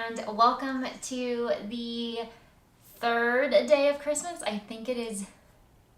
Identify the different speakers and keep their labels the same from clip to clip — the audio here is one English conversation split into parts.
Speaker 1: and welcome to the third day of Christmas. I think it is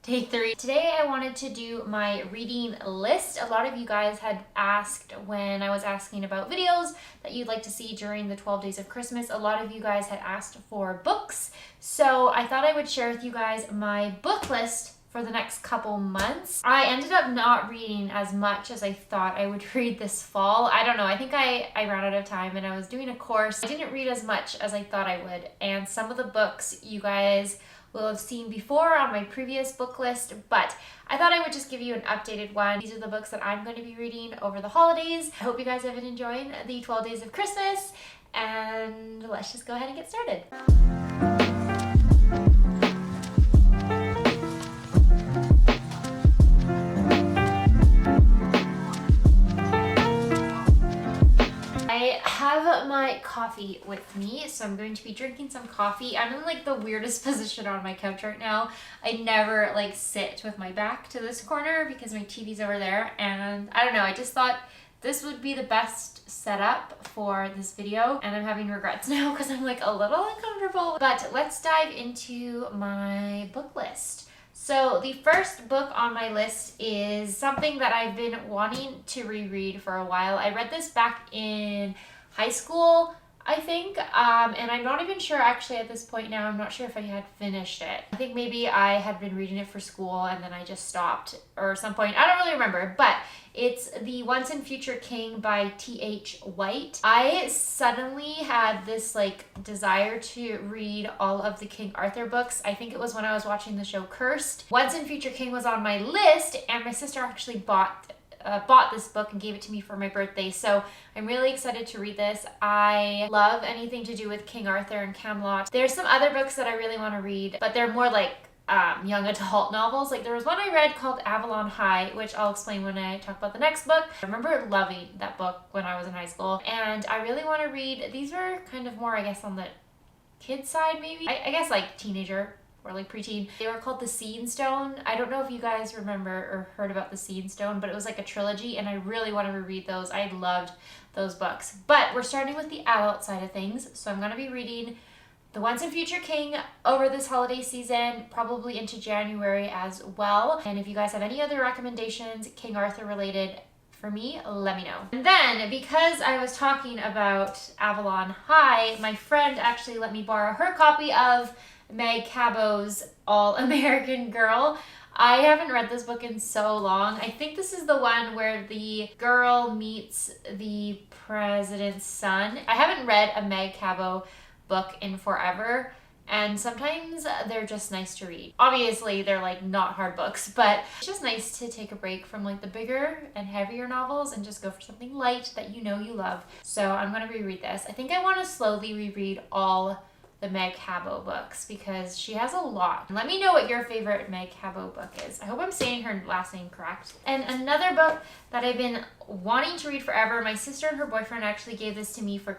Speaker 1: day 3. Today I wanted to do my reading list. A lot of you guys had asked when I was asking about videos that you'd like to see during the 12 days of Christmas. A lot of you guys had asked for books, so I thought I would share with you guys my book list for the next couple months. I ended up not reading as much as I thought I would read this fall. I don't know, I think I ran out of time and I was doing a course. I didn't read as much as I thought I would, and some of the books you guys will have seen before on my previous book list, but I thought I would just give you an updated one. These are the books that I'm going to be reading over the holidays. I hope you guys have been enjoying the 12 days of Christmas, and let's just go ahead and get started. I have my coffee with me, so I'm going to be drinking some coffee. I'm in like the weirdest position on my couch right now. I never like sit with my back to this corner because my TV's over there, and I don't know, I just thought this would be the best setup for this video, and I'm having regrets now because I'm like a little uncomfortable. But let's dive into my book list. So the first book on my list is something that I've been wanting to reread for a while. I read this back in high school, I think, and I'm not even sure actually at this point now. I'm not sure if I had finished it. I think maybe I had been reading it for school and then I just stopped or some point. I don't really remember, but it's The Once and Future King by T.H. White. I suddenly had this like desire to read all of the King Arthur books. I think it was when I was watching the show Cursed. Once and Future King was on my list, and my sister actually bought this book and gave it to me for my birthday, so I'm really excited to read this. I love anything to do with King Arthur and Camelot. There's some other books that I really want to read, but they're more like young adult novels. Like there was one I read called Avalon High, which I'll explain when I talk about the next book. I remember loving that book when I was in high school, and I really want to read, these were kind of more I guess on the kid side maybe, I guess like teenager or like preteen. They were called The Seeing Stone. I don't know if you guys remember or heard about The Seeing Stone, but it was like a trilogy, and I really want to reread those. I loved those books. But we're starting with the adult side of things, so I'm going to be reading The Once and Future King over this holiday season, probably into January as well. And if you guys have any other recommendations, King Arthur related, for me, let me know. And then, because I was talking about Avalon High, my friend actually let me borrow her copy of Meg Cabot's All-American Girl. I haven't read this book in so long. I think this is the one where the girl meets the president's son. I haven't read a Meg Cabot book in forever, and sometimes they're just nice to read. Obviously, they're like not hard books, but it's just nice to take a break from like the bigger and heavier novels and just go for something light that you know you love. So I'm gonna reread this. I think I want to slowly reread all the Meg Cabot books because she has a lot. Let me know what your favorite Meg Cabot book is. I hope I'm saying her last name correct. And another book that I've been wanting to read forever, my sister and her boyfriend actually gave this to me for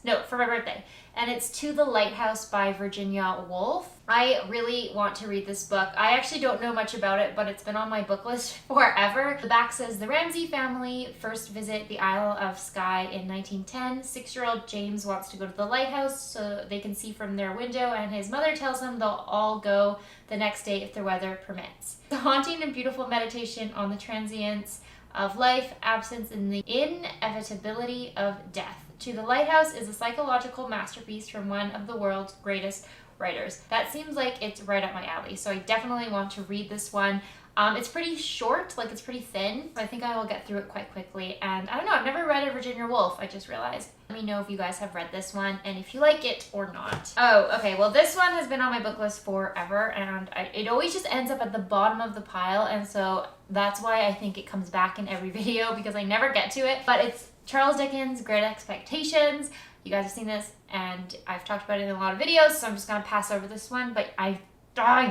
Speaker 1: my birthday, and it's To the Lighthouse by Virginia Wolfe. I really want to read this book. I actually don't know much about it, but it's been on my book list forever. The back says, the Ramsay family first visit the Isle of Skye in 1910. 6-year-old James wants to go to the lighthouse so they can see from their window, and his mother tells him they'll all go the next day if the weather permits. The haunting and beautiful meditation on the transience of life, absence, and the inevitability of death. To the Lighthouse is a psychological masterpiece from one of the world's greatest writers. That seems like it's right up my alley, so I definitely want to read this one. It's pretty short, like it's pretty thin, so I think I will get through it quite quickly. And I don't know, I've never read a Virginia Woolf, I just realized. Let me know if you guys have read this one and if you like it or not. Oh, okay, well this one has been on my book list forever, and it always just ends up at the bottom of the pile, and so that's why I think it comes back in every video because I never get to it. But it's Charles Dickens' Great Expectations. You guys have seen this and I've talked about it in a lot of videos, so I'm just gonna pass over this one, but I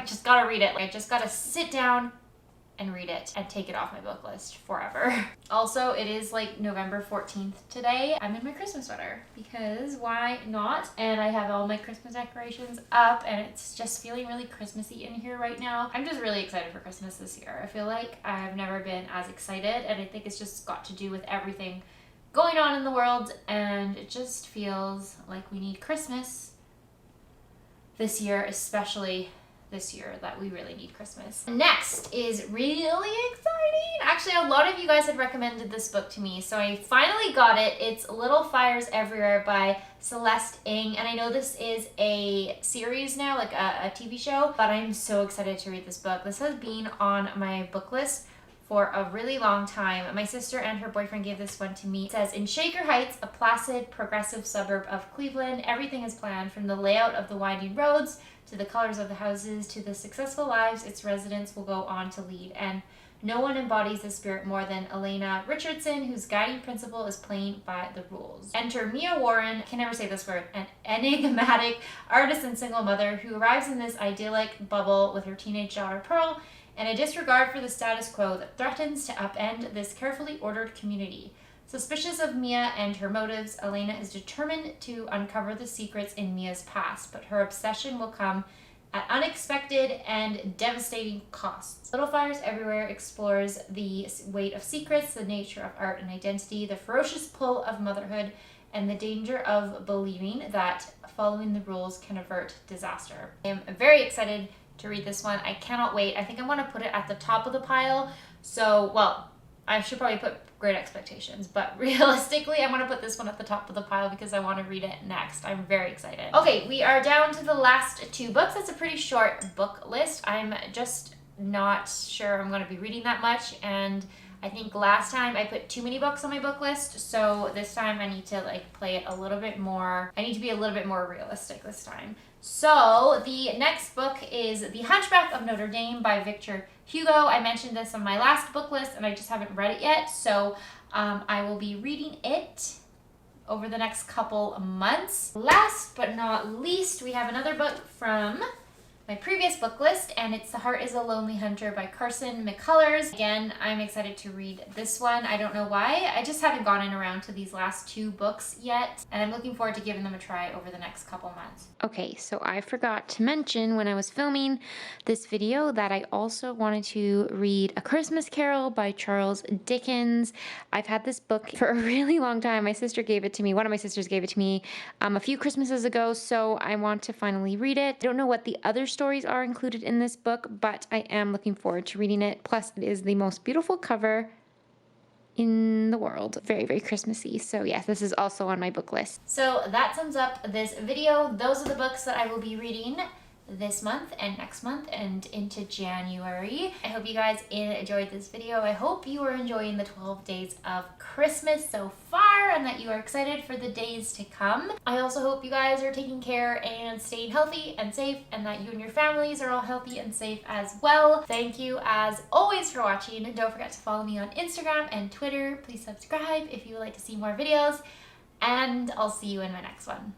Speaker 1: just gotta read it. Like, I just gotta sit down and read it and take it off my book list forever. Also, it is like November 14th today. I'm in my Christmas sweater because why not? And I have all my Christmas decorations up and it's just feeling really Christmassy in here right now. I'm just really excited for Christmas this year. I feel like I've never been as excited, and I think it's just got to do with everything going on in the world, and it just feels like we need Christmas this year, especially this year, that we really need Christmas. Next is really exciting. Actually, a lot of you guys had recommended this book to me, so I finally got it. It's Little Fires Everywhere by Celeste Ng, and I know this is a series now, like a TV show, but I'm so excited to read this book. This has been on my book list for a really long time. My sister and her boyfriend gave this one to me. It says, in Shaker Heights, a placid, progressive suburb of Cleveland, everything is planned, from the layout of the winding roads to the colors of the houses to the successful lives its residents will go on to lead. And no one embodies this spirit more than Elena Richardson, whose guiding principle is playing by the rules. Enter Mia Warren, I can never say this word, an enigmatic artist and single mother who arrives in this idyllic bubble with her teenage daughter Pearl, and a disregard for the status quo that threatens to upend this carefully ordered community. Suspicious of Mia and her motives, Elena is determined to uncover the secrets in Mia's past, but her obsession will come at unexpected and devastating costs. Little Fires Everywhere explores the weight of secrets, the nature of art and identity, the ferocious pull of motherhood, and the danger of believing that following the rules can avert disaster. I am very excited to read this one. I cannot wait. I think I want to put it at the top of the pile. So, well, I should probably put Great Expectations, but realistically, I want to put this one at the top of the pile because I want to read it next. I'm very excited. Okay, we are down to the last two books. It's a pretty short book list. I'm just not sure I'm going to be reading that much, and I think last time I put too many books on my book list, so this time I need to like play it a little bit more. I need to be a little bit more realistic this time. So the next book is The Hunchback of Notre Dame by Victor Hugo. I mentioned this on my last book list and I just haven't read it yet, so I will be reading it over the next couple months. Last but not least, we have another book from my previous book list, and it's The Heart is a Lonely Hunter by Carson McCullers. Again, I'm excited to read this one. I don't know why. I just haven't gotten around to these last two books yet, and I'm looking forward to giving them a try over the next couple months. Okay, so I forgot to mention when I was filming this video that I also wanted to read A Christmas Carol by Charles Dickens. I've had this book for a really long time. My sister gave it to me. One of my sisters gave it to me a few Christmases ago, so I want to finally read it. I don't know what the other stories are included in this book, but I am looking forward to reading it. Plus, it is the most beautiful cover in the world. Very, very Christmassy. So yes, this is also on my book list. So that sums up this video. Those are the books that I will be reading this month and next month and into January. I hope you guys enjoyed this video. I hope you are enjoying the 12 days of Christmas so far and that you are excited for the days to come. I also hope you guys are taking care and staying healthy and safe, and that you and your families are all healthy and safe as well. Thank you as always for watching, and don't forget to follow me on Instagram and Twitter. Please subscribe if you would like to see more videos, and I'll see you in my next one.